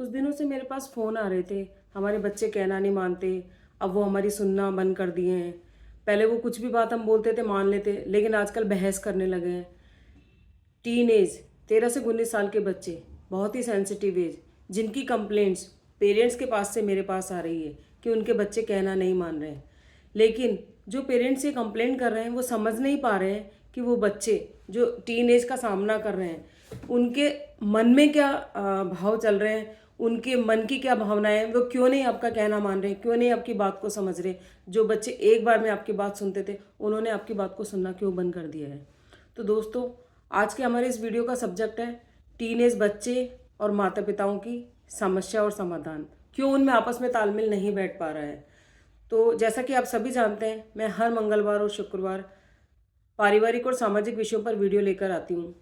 कुछ दिनों से मेरे पास फ़ोन आ रहे थे, हमारे बच्चे कहना नहीं मानते, अब वो हमारी सुनना बंद कर दिए हैं। पहले वो कुछ भी बात हम बोलते थे मान लेते, लेकिन आजकल बहस करने लगे हैं। टीन एज 13 से 19 साल के बच्चे, बहुत ही सेंसिटिव एज, जिनकी कंप्लेंट्स पेरेंट्स के पास से मेरे पास आ रही है कि उनके बच्चे कहना नहीं मान रहे हैं। लेकिन जो पेरेंट्स ये कंप्लेंट कर रहे हैं वो समझ नहीं पा रहे हैं कि वो बच्चे जो टीन एज का सामना कर रहे हैं उनके मन में क्या भाव चल रहे हैं, उनके मन की क्या भावनाएं हैं, वो क्यों नहीं आपका कहना मान रहे, क्यों नहीं आपकी बात को समझ रहे। जो बच्चे एक बार में आपकी बात सुनते थे उन्होंने आपकी बात को सुनना क्यों बंद कर दिया है। तो दोस्तों, आज के हमारे इस वीडियो का सब्जेक्ट है टीनेज बच्चे और माता पिताओं की समस्या और समाधान, क्यों उनमें आपस में तालमेल नहीं बैठ पा रहा है। तो जैसा कि आप सभी जानते हैं, मैं हर मंगलवार और शुक्रवार पारिवारिक और सामाजिक विषयों पर वीडियो लेकर आती हूँ।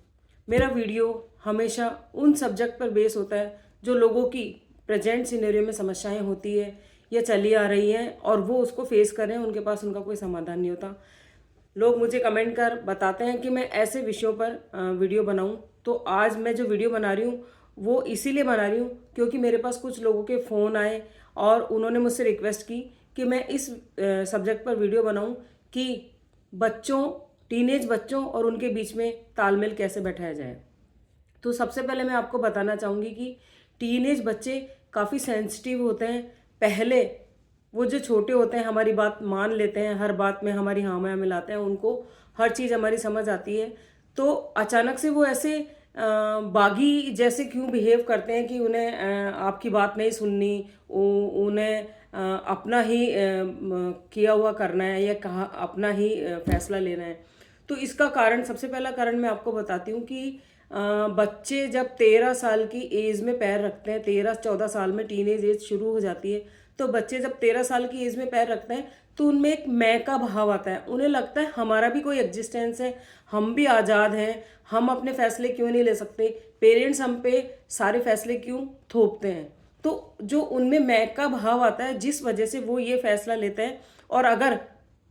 मेरा वीडियो हमेशा उन सब्जेक्ट पर बेस होता है जो लोगों की प्रेजेंट सिनेरियो में समस्याएं होती है या चली आ रही हैं और वो उसको फेस कर रहे हैं, उनके पास उनका कोई समाधान नहीं होता। लोग मुझे कमेंट कर बताते हैं कि मैं ऐसे विषयों पर वीडियो बनाऊं। तो आज मैं जो वीडियो बना रही हूँ वो इसीलिए बना रही हूँ क्योंकि मेरे पास कुछ लोगों के फ़ोन आए और उन्होंने मुझसे रिक्वेस्ट की कि मैं इस सब्जेक्ट पर वीडियो बनाऊं कि बच्चों टीनेज बच्चों और उनके बीच में तालमेल कैसे बैठाया जाए। तो सबसे पहले मैं आपको बताना चाहूँगी कि टीनेज बच्चे काफ़ी सेंसिटिव होते हैं। पहले वो जो छोटे होते हैं हमारी बात मान लेते हैं, हर बात में हमारी हाँ में मिलाते हैं, उनको हर चीज़ हमारी समझ आती है। तो अचानक से वो ऐसे बागी जैसे क्यों बिहेव करते हैं कि उन्हें आपकी बात नहीं सुननी, उन्हें अपना ही किया हुआ करना है या कहा अपना ही फैसला लेना है। तो इसका कारण, सबसे पहला कारण मैं आपको बताती हूँ कि बच्चे जब 13 साल की एज में पैर रखते हैं, 13-14 साल में टीनेज एज शुरू हो जाती है, तो बच्चे जब 13 साल की एज में पैर रखते हैं तो उनमें एक मैं का भाव आता है। उन्हें लगता है हमारा भी कोई एग्जिस्टेंस है, हम भी आज़ाद हैं, हम अपने फैसले क्यों नहीं ले सकते, पेरेंट्स हम पे सारे फैसले क्यों थोपते हैं। तो जो उनमें मैं का भाव आता है जिस वजह से वो ये फैसला लेते हैं, और अगर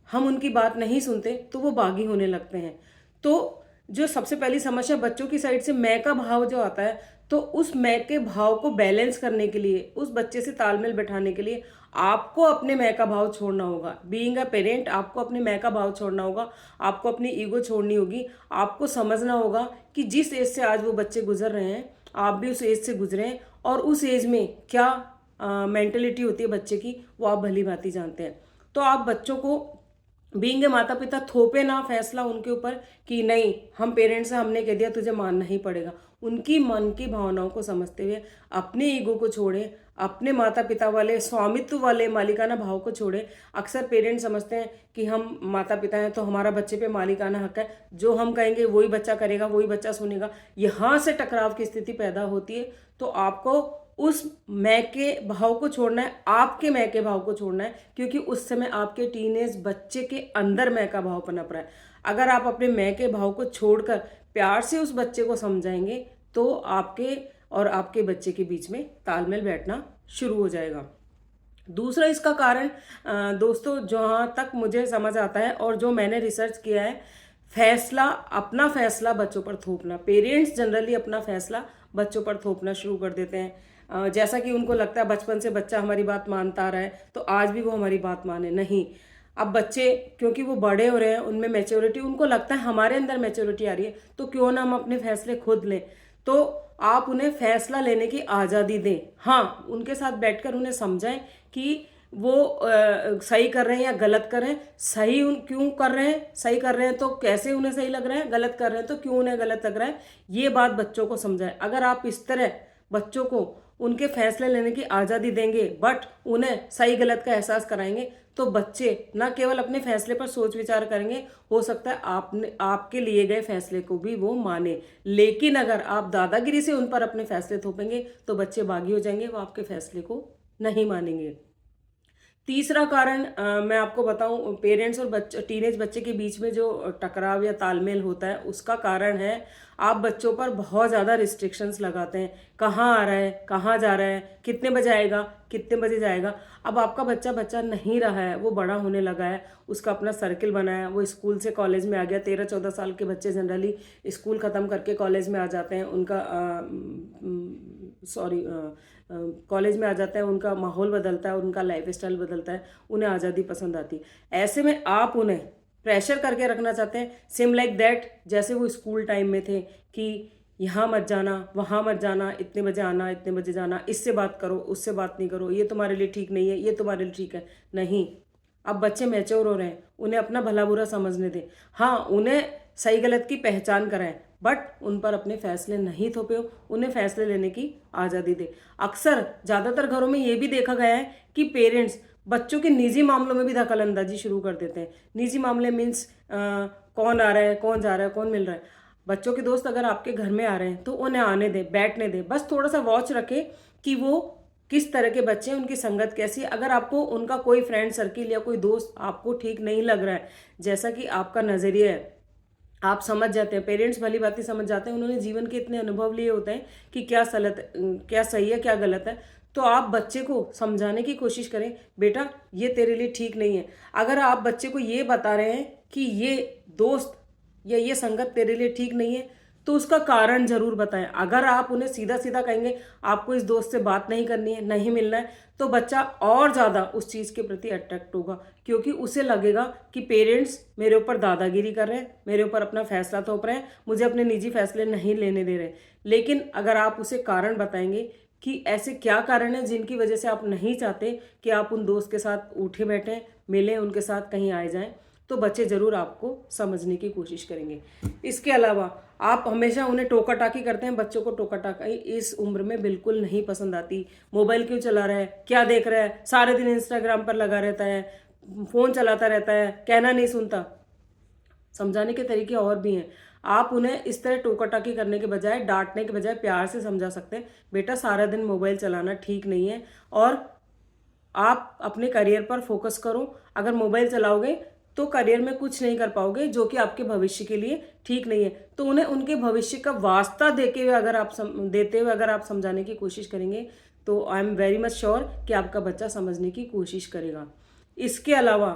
हम उनकी बात नहीं सुनते तो वो बागी होने लगते हैं। तो जो सबसे पहली समस्या बच्चों की साइड से मैं का भाव जो आता है, तो उस मैं के भाव को बैलेंस करने के लिए, उस बच्चे से तालमेल बैठाने के लिए आपको अपने मैं का भाव छोड़ना होगा। बीइंग अ पेरेंट आपको अपने मैं का भाव छोड़ना होगा, आपको अपनी ईगो छोड़नी होगी। आपको समझना होगा कि जिस एज से आज वो बच्चे गुजर रहे हैं आप भी उस एज से गुजरे हैं, और उस एज में क्या मेंटेलिटी होती है बच्चे की वो आप भली भांति जानते हैं। तो आप बच्चों को बीइंग माता पिता थोपे ना फैसला उनके ऊपर कि नहीं हम पेरेंट्स हैं, हमने कह दिया तुझे मानना ही पड़ेगा। उनकी मन की भावनाओं को समझते हुए अपने ईगो को छोड़ें, अपने माता पिता वाले स्वामित्व वाले मालिकाना भाव को छोड़ें। अक्सर पेरेंट्स समझते हैं कि हम माता पिता हैं तो हमारा बच्चे पे मालिकाना हक है, जो हम कहेंगे वही बच्चा करेगा, वही बच्चा सुनेगा। यहाँ से टकराव की स्थिति पैदा होती है। तो आपको उस मैं के भाव को छोड़ना है, आपके मैं के भाव को छोड़ना है, क्योंकि उस समय आपके टीनेज बच्चे के अंदर मैं का भाव पनप रहा है। अगर आप अपने मैं के भाव को छोड़कर प्यार से उस बच्चे को समझाएंगे तो आपके और आपके बच्चे के बीच में तालमेल बैठना शुरू हो जाएगा। दूसरा इसका कारण दोस्तों, जहाँ तक मुझे समझ आता है और जो मैंने रिसर्च किया है, अपना फैसला बच्चों पर थोपना। पेरेंट्स जनरली अपना फैसला बच्चों पर थोपना शुरू कर देते हैं। जैसा कि उनको लगता है बचपन से बच्चा हमारी बात मानता आ रहा है तो आज भी वो हमारी बात माने। नहीं, अब बच्चे क्योंकि वो बड़े हो रहे हैं, उनमें मैच्योरिटी, उनको लगता है हमारे अंदर मैच्योरिटी आ रही है तो क्यों ना हम अपने फैसले खुद लें। तो आप उन्हें फैसला लेने की आज़ादी दें। हाँ, उनके साथ बैठकर उन्हें समझाएं कि वो सही कर रहे हैं या गलत कर रहे हैं। सही उन क्यों कर रहे हैं, सही कर रहे हैं तो कैसे उन्हें सही लग रहा है, गलत कर रहे हैं तो क्यों उन्हें गलत लग रहा है, ये बात बच्चों को समझाएं। अगर आप इस तरह बच्चों को उनके फैसले लेने की आज़ादी देंगे बट उन्हें सही गलत का एहसास कराएंगे तो बच्चे न केवल अपने फैसले पर सोच विचार करेंगे, हो सकता है आपके लिए गए फैसले को भी वो माने। लेकिन अगर आप दादागिरी से उन पर अपने फैसले थोपेंगे तो बच्चे बागी हो जाएंगे, वो आपके फैसले को नहीं मानेंगे। तीसरा कारण मैं आपको बताऊं, पेरेंट्स और टीनेज बच्चे के बीच में जो टकराव या तालमेल होता है उसका कारण है आप बच्चों पर बहुत ज़्यादा रिस्ट्रिक्शंस लगाते हैं, कहाँ आ रहा है, कहाँ जा रहा है, कितने बजे आएगा, कितने बजे जाएगा। अब आपका बच्चा बच्चा नहीं रहा है, वो बड़ा होने लगा है, उसका अपना सर्किल बना है, वो स्कूल से कॉलेज में आ गया। 13-14 साल के बच्चे जनरली स्कूल ख़त्म करके कॉलेज में आ जाते हैं, उनका कॉलेज में आ जाता है, उनका माहौल बदलता है, उनका लाइफ स्टाइल बदलता है, उन्हें आज़ादी पसंद आती है। ऐसे में आप उन्हें प्रेशर करके रखना चाहते हैं, सेम लाइक दैट जैसे वो स्कूल टाइम में थे कि यहाँ मत जाना, वहाँ मत जाना, इतने बजे आना, इतने बजे जाना, इससे बात करो, उससे बात नहीं करो, ये तुम्हारे लिए ठीक नहीं है, ये तुम्हारे लिए ठीक है। नहीं, अब बच्चे मैच्योर हो रहे हैं, उन्हें अपना भला बुरा समझने दें। हाँ, उन्हें सही गलत की पहचान कराएं, बट उन पर अपने फैसले नहीं थोपे, उन्हें फैसले लेने की आज़ादी दे। अक्सर ज़्यादातर घरों में ये भी देखा गया है कि पेरेंट्स बच्चों के निजी मामलों में भी दखल अंदाजी शुरू कर देते हैं। निजी मामले मीन्स कौन आ रहा है, कौन जा रहा है, कौन मिल रहा है। बच्चों के दोस्त अगर आपके घर में आ रहे हैं तो उन्हें आने दें, बैठने दें, बस थोड़ा सा वॉच रखें कि वो किस तरह के बच्चे हैं, उनकी संगत कैसी है। अगर आपको उनका कोई फ्रेंड सर्किल या कोई दोस्त आपको ठीक नहीं लग रहा है, जैसा कि आपका नज़रिया है, आप समझ जाते हैं, पेरेंट्स भली बात ही समझ जाते हैं, उन्होंने जीवन के इतने अनुभव लिए होते हैं कि क्या क्या सही है, क्या गलत है। तो आप बच्चे को समझाने की कोशिश करें, बेटा ये तेरे लिए ठीक नहीं है। अगर आप बच्चे को ये बता रहे हैं कि ये दोस्त या ये संगत तेरे लिए ठीक नहीं है, तो उसका कारण जरूर बताएं। अगर आप उन्हें सीधा सीधा कहेंगे आपको इस दोस्त से बात नहीं करनी है, नहीं मिलना है, तो बच्चा और ज़्यादा उस चीज़ के प्रति अट्रैक्ट होगा, क्योंकि उसे लगेगा कि पेरेंट्स मेरे ऊपर दादागिरी कर रहे हैं, मेरे ऊपर अपना फैसला थोप रहे हैं, मुझे अपने निजी फैसले नहीं लेने दे रहे। लेकिन अगर आप उसे कारण बताएंगे कि ऐसे क्या कारण है जिनकी वजह से आप नहीं चाहते कि आप उन दोस्त के साथ उठे बैठें, मिलें, उनके साथ कहीं आए जाएं, तो बच्चे ज़रूर आपको समझने की कोशिश करेंगे। इसके अलावा आप हमेशा उन्हें टोका टाकी करते हैं। बच्चों को टोका टाकी इस उम्र में बिल्कुल नहीं पसंद आती। मोबाइल क्यों चला रहा है, क्या देख रहा है, सारे दिन इंस्टाग्राम पर लगा रहता है, फ़ोन चलाता रहता है, कहना नहीं सुनता। समझाने के तरीके और भी हैं। आप उन्हें इस तरह टोका टाकी करने के बजाय, डांटने के बजाय प्यार से समझा सकते हैं, बेटा सारा दिन मोबाइल चलाना ठीक नहीं है और आप अपने करियर पर फोकस करो। अगर मोबाइल चलाओगे तो करियर में कुछ नहीं कर पाओगे, जो कि आपके भविष्य के लिए ठीक नहीं है। तो उन्हें उनके भविष्य का वास्ता देते हुए अगर आप समझाने की कोशिश करेंगे, तो I am very much sure कि आपका बच्चा समझने की कोशिश करेगा। इसके अलावा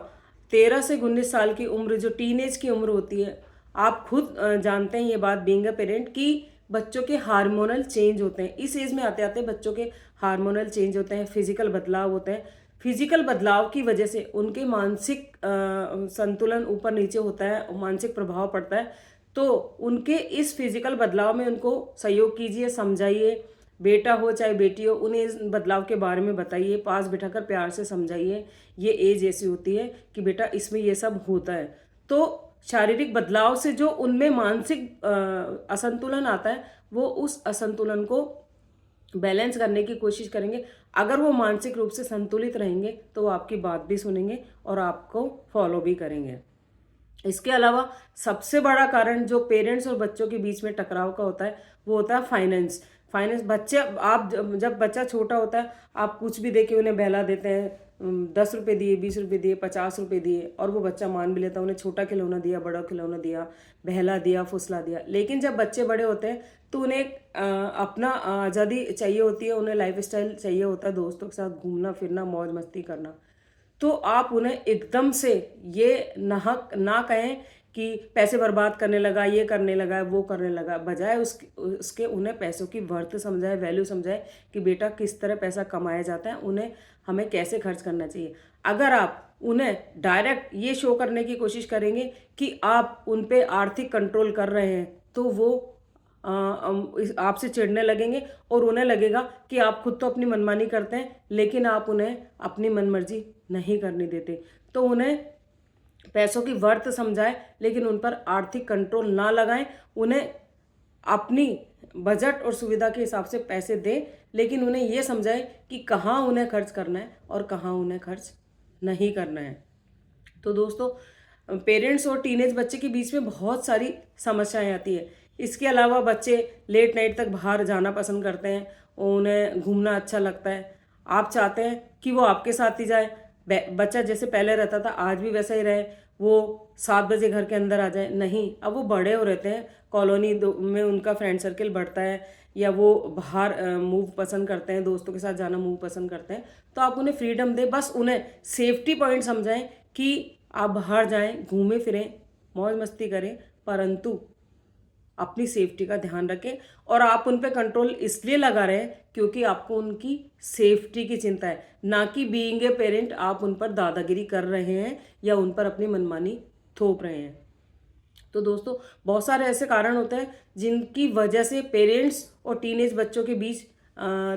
13 से 19 साल की उम्र, जो टीनेज की उम्र होती है, आप खुद जानते हैं ये बात बीइंग अ पेरेंट, कि बच्चों के हार्मोनल चेंज होते हैं। इस एज में आते आते बच्चों के हार्मोनल चेंज होते हैं, फिजिकल बदलाव होते हैं। फिजिकल बदलाव की वजह से उनके मानसिक संतुलन ऊपर नीचे होता है, मानसिक प्रभाव पड़ता है। तो उनके इस फिजिकल बदलाव में उनको सहयोग कीजिए, समझाइए, बेटा हो चाहे बेटी हो, उन्हें इस बदलाव के बारे में बताइए, पास बिठाकर प्यार से समझाइए। ये एज ऐसी होती है कि बेटा इसमें ये सब होता है। तो शारीरिक बदलाव से जो उनमें मानसिक असंतुलन आता है, वो उस असंतुलन को बैलेंस करने की कोशिश करेंगे। अगर वो मानसिक रूप से संतुलित रहेंगे तो वो आपकी बात भी सुनेंगे और आपको फॉलो भी करेंगे। इसके अलावा सबसे बड़ा कारण जो पेरेंट्स और बच्चों के बीच में टकराव का होता है, वो होता है फाइनेंस। बच्चे, आप जब बच्चा छोटा होता है, आप कुछ भी दे के उन्हें बहला देते हैं, 10 रुपये दिए, 20 रुपये दिए, 50 रुपये दिए, और वो बच्चा मान भी लेता है। उन्हें छोटा खिलौना दिया, बड़ा खिलौना दिया, बहला दिया, फुसला दिया। लेकिन जब बच्चे बड़े होते हैं तो उन्हें अपना आज़ादी चाहिए होती है, उन्हें लाइफ स्टाइल चाहिए होता है, दोस्तों के साथ घूमना फिरना, मौज मस्ती करना। तो आप उन्हें एकदम से ये नाहक ना कहें कि पैसे बर्बाद करने लगा, ये करने लगा, वो करने लगा। बजाय उसके उन्हें पैसों की वर्थ समझाए, वैल्यू समझाए कि बेटा किस तरह पैसा कमाया जाता है, उन्हें हमें कैसे खर्च करना चाहिए। अगर आप उन्हें डायरेक्ट ये शो करने की कोशिश करेंगे कि आप उन पे आर्थिक कंट्रोल कर रहे हैं, तो वो आपसे चिढ़ने लगेंगे और उन्हें लगेगा कि आप खुद तो अपनी मनमानी करते हैं, लेकिन आप उन्हें अपनी मनमर्जी नहीं करने देते। तो उन्हें पैसों की वर्थ समझाएं, लेकिन उन पर आर्थिक कंट्रोल ना लगाएं। उन्हें अपनी बजट और सुविधा के हिसाब से पैसे दें, लेकिन उन्हें यह समझाएं कि कहाँ उन्हें खर्च करना है और कहाँ उन्हें खर्च नहीं करना है। तो दोस्तों, पेरेंट्स और टीनेज बच्चे के बीच में बहुत सारी समस्याएं आती है। इसके अलावा बच्चे लेट नाइट तक बाहर जाना पसंद करते हैं, उन्हें घूमना अच्छा लगता है। आप चाहते हैं कि वो आपके साथ ही जाए, बच्चा जैसे पहले रहता था आज भी वैसा ही रहे, वो 7 बजे घर के अंदर आ जाए। नहीं, अब वो बड़े हो रहते हैं, कॉलोनी में उनका फ्रेंड सर्कल बढ़ता है, या वो बाहर मूव पसंद करते हैं, दोस्तों के साथ जाना मूव पसंद करते हैं, तो आप उन्हें फ्रीडम दें। बस उन्हें सेफ्टी पॉइंट समझाएं कि आप बाहर जाएं, घूमें फिरें, मौज मस्ती करें, परंतु अपनी सेफ्टी का ध्यान रखें। और आप उन पे कंट्रोल इसलिए लगा रहे हैं क्योंकि आपको उनकी सेफ्टी की चिंता है, ना कि बीइंग ए पेरेंट आप उन पर दादागिरी कर रहे हैं या उन पर अपनी मनमानी थोप रहे हैं। तो दोस्तों, बहुत सारे ऐसे कारण होते हैं जिनकी वजह से पेरेंट्स और टीनेज बच्चों के बीच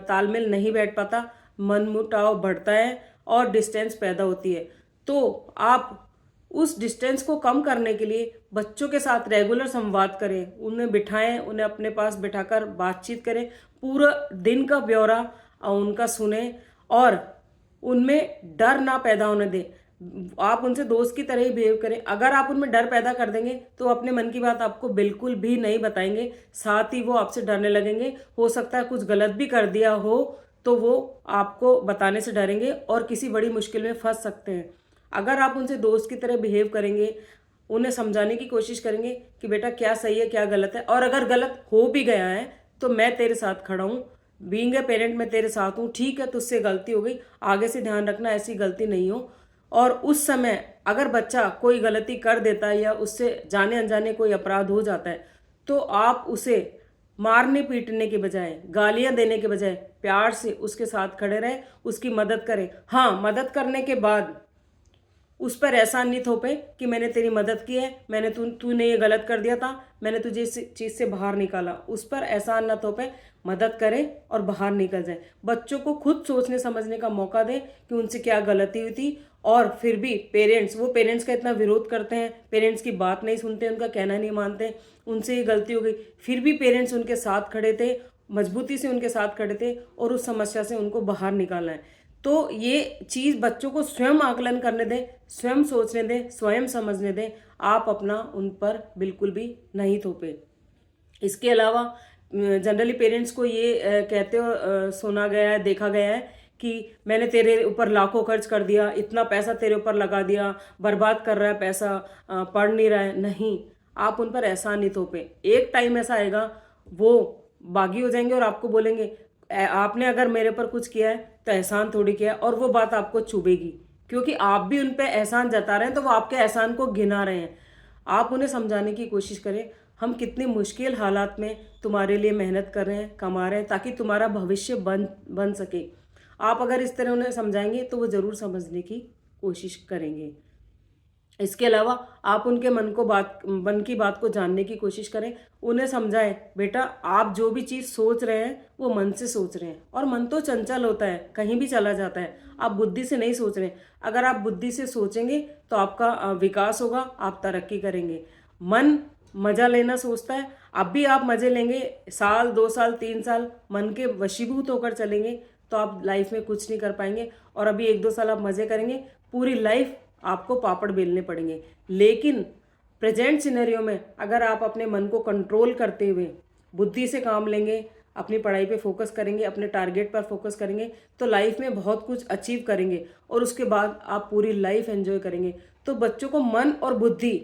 तालमेल नहीं बैठ पाता, मनमुटाव बढ़ता है और डिस्टेंस पैदा होती है। तो आप उस डिस्टेंस को कम करने के लिए बच्चों के साथ रेगुलर संवाद करें, उन्हें बिठाएं, उन्हें अपने पास बिठाकर बातचीत करें, पूरा दिन का ब्यौरा उनका सुने और उनमें डर ना पैदा होने दें। आप उनसे दोस्त की तरह ही बिहेव करें। अगर आप उनमें डर पैदा कर देंगे तो अपने मन की बात आपको बिल्कुल भी नहीं बताएंगे, साथ ही वो आपसे डरने लगेंगे। हो सकता है कुछ गलत भी कर दिया हो तो वो आपको बताने से डरेंगे और किसी बड़ी मुश्किल में फंस सकते हैं। अगर आप उनसे दोस्त की तरह बिहेव करेंगे, उन्हें समझाने की कोशिश करेंगे कि बेटा क्या सही है क्या गलत है, और अगर गलत हो भी गया है तो मैं तेरे साथ खड़ा हूँ, बीइंग ए पेरेंट मैं तेरे साथ हूँ, ठीक है तुझसे गलती हो गई, आगे से ध्यान रखना ऐसी गलती नहीं हो। और उस समय अगर बच्चा कोई गलती कर देता है या उससे जाने अनजाने कोई अपराध हो जाता है तो आप उसे मारने पीटने के बजाय, गालियां देने के बजाय प्यार से उसके साथ खड़े रहें, उसकी मदद करें। हाँ, मदद करने के बाद उस पर एहसान नहीं थोपे कि मैंने तेरी मदद की है, मैंने तूने ये गलत कर दिया था, मैंने तुझे इस चीज़ से बाहर निकाला, उस पर एहसान ना थोपे, मदद करें और बाहर निकल जाए। बच्चों को खुद सोचने समझने का मौका दें कि उनसे क्या गलती हुई थी। और फिर भी पेरेंट्स का इतना विरोध करते हैं, पेरेंट्स की बात नहीं सुनते, उनका कहना नहीं मानते, उनसे ये गलती हो गई, फिर भी पेरेंट्स उनके साथ खड़े थे, मजबूती से उनके साथ खड़े थे और उस समस्या से उनको बाहर निकालना है। तो ये चीज़ बच्चों को स्वयं आकलन करने दें, स्वयं सोचने दें, स्वयं समझने दें। आप अपना उन पर बिल्कुल भी नहीं थोपे। इसके अलावा जनरली पेरेंट्स को ये कहते हो सुना गया है, देखा गया है कि मैंने तेरे ऊपर लाखों खर्च कर दिया, इतना पैसा तेरे ऊपर लगा दिया, बर्बाद कर रहा है पैसा, पढ़ नहीं रहा है। नहीं, आप उन पर एहसान नहीं थोपे। एक टाइम ऐसा आएगा वो बागी हो जाएंगे और आपको बोलेंगे आपने अगर मेरे पर कुछ किया है तो एहसान थोड़ी किया है, और वो बात आपको चुभेगी क्योंकि आप भी उन पे एहसान जता रहे हैं तो वो आपके एहसान को गिना रहे हैं। आप उन्हें समझाने की कोशिश करें, हम कितनी मुश्किल हालात में तुम्हारे लिए मेहनत कर रहे हैं, कमा रहे हैं ताकि तुम्हारा भविष्य बन सके। आप अगर इस तरह उन्हें समझाएंगे तो वो ज़रूर समझने की कोशिश करेंगे। इसके अलावा आप उनके मन की बात को जानने की कोशिश करें, उन्हें समझाएं बेटा आप जो भी चीज़ सोच रहे हैं वो मन से सोच रहे हैं, और मन तो चंचल होता है, कहीं भी चला जाता है, आप बुद्धि से नहीं सोच रहे हैं। अगर आप बुद्धि से सोचेंगे तो आपका विकास होगा, आप तरक्की करेंगे। मन मज़ा लेना सोचता है, अब भी आप मज़े लेंगे, साल 2 साल 3 साल मन के वशीभूत होकर चलेंगे तो आप लाइफ में कुछ नहीं कर पाएंगे। और अभी 1-2 साल आप मज़े करेंगे, पूरी लाइफ आपको पापड़ बेलने पड़ेंगे। लेकिन प्रेजेंट सिनेरियो में अगर आप अपने मन को कंट्रोल करते हुए बुद्धि से काम लेंगे, अपनी पढ़ाई पे फोकस करेंगे, अपने टारगेट पर फोकस करेंगे तो लाइफ में बहुत कुछ अचीव करेंगे और उसके बाद आप पूरी लाइफ एंजॉय करेंगे। तो बच्चों को मन और बुद्धि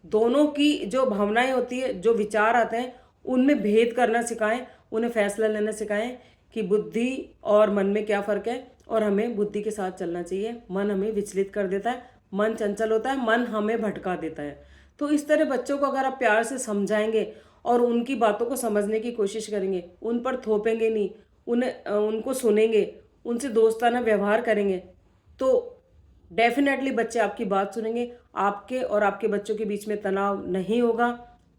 दोनों की जो भावनाएं होती है, जो विचार आते हैं, उनमें भेद करना सिखाएं, उन्हें फैसला लेना सिखाएं कि बुद्धि और मन में क्या फ़र्क है, और हमें बुद्धि के साथ चलना चाहिए। मन हमें विचलित कर देता है, मन चंचल होता है, मन हमें भटका देता है। तो इस तरह बच्चों को अगर आप प्यार से समझाएंगे और उनकी बातों को समझने की कोशिश करेंगे, उन पर थोपेंगे नहीं, उनको सुनेंगे, उनसे दोस्ताना व्यवहार करेंगे, तो डेफिनेटली बच्चे आपकी बात सुनेंगे। आपके और आपके बच्चों के बीच में तनाव नहीं होगा,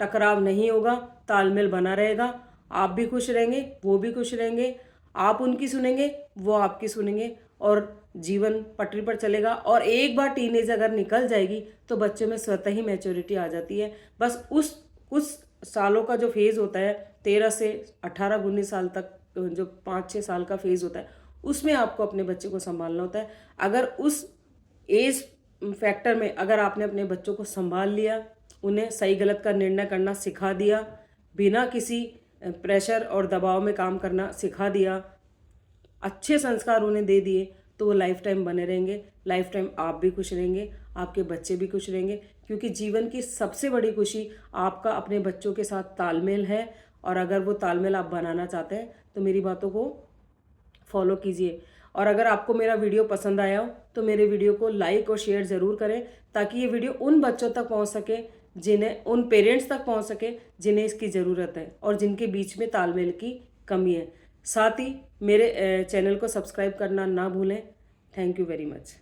टकराव नहीं होगा, तालमेल बना रहेगा, आप भी खुश रहेंगे, वो भी खुश रहेंगे, आप उनकी सुनेंगे, वो आपकी सुनेंगे और जीवन पटरी पर चलेगा। और एक बार टीनेज अगर निकल जाएगी तो बच्चे में स्वतः ही मैच्योरिटी आ जाती है। बस उस सालों का जो फेज़ होता है 13 से 18-19 साल तक, जो 5-6 साल का फेज़ होता है, उसमें आपको अपने बच्चे को संभालना होता है। अगर उस एज फैक्टर में अगर आपने अपने बच्चों को संभाल लिया, उन्हें सही गलत का निर्णय करना सिखा दिया, बिना किसी प्रेशर और दबाव में काम करना सिखा दिया, अच्छे संस्कार उन्हें दे दिए, तो वो लाइफ टाइम बने रहेंगे, लाइफ टाइम आप भी खुश रहेंगे, आपके बच्चे भी खुश रहेंगे, क्योंकि जीवन की सबसे बड़ी खुशी आपका अपने बच्चों के साथ तालमेल है। और अगर वो तालमेल आप बनाना चाहते हैं तो मेरी बातों को फॉलो कीजिए। और अगर आपको मेरा वीडियो पसंद आया हो तो मेरे वीडियो को लाइक और शेयर ज़रूर करें, ताकि ये वीडियो उन बच्चों तक पहुंच सके जिन्हें, उन पेरेंट्स तक पहुंच सके जिन्हें इसकी ज़रूरत है और जिनके बीच में तालमेल की कमी है। साथ ही मेरे चैनल को सब्सक्राइब करना ना भूलें। Thank you very much.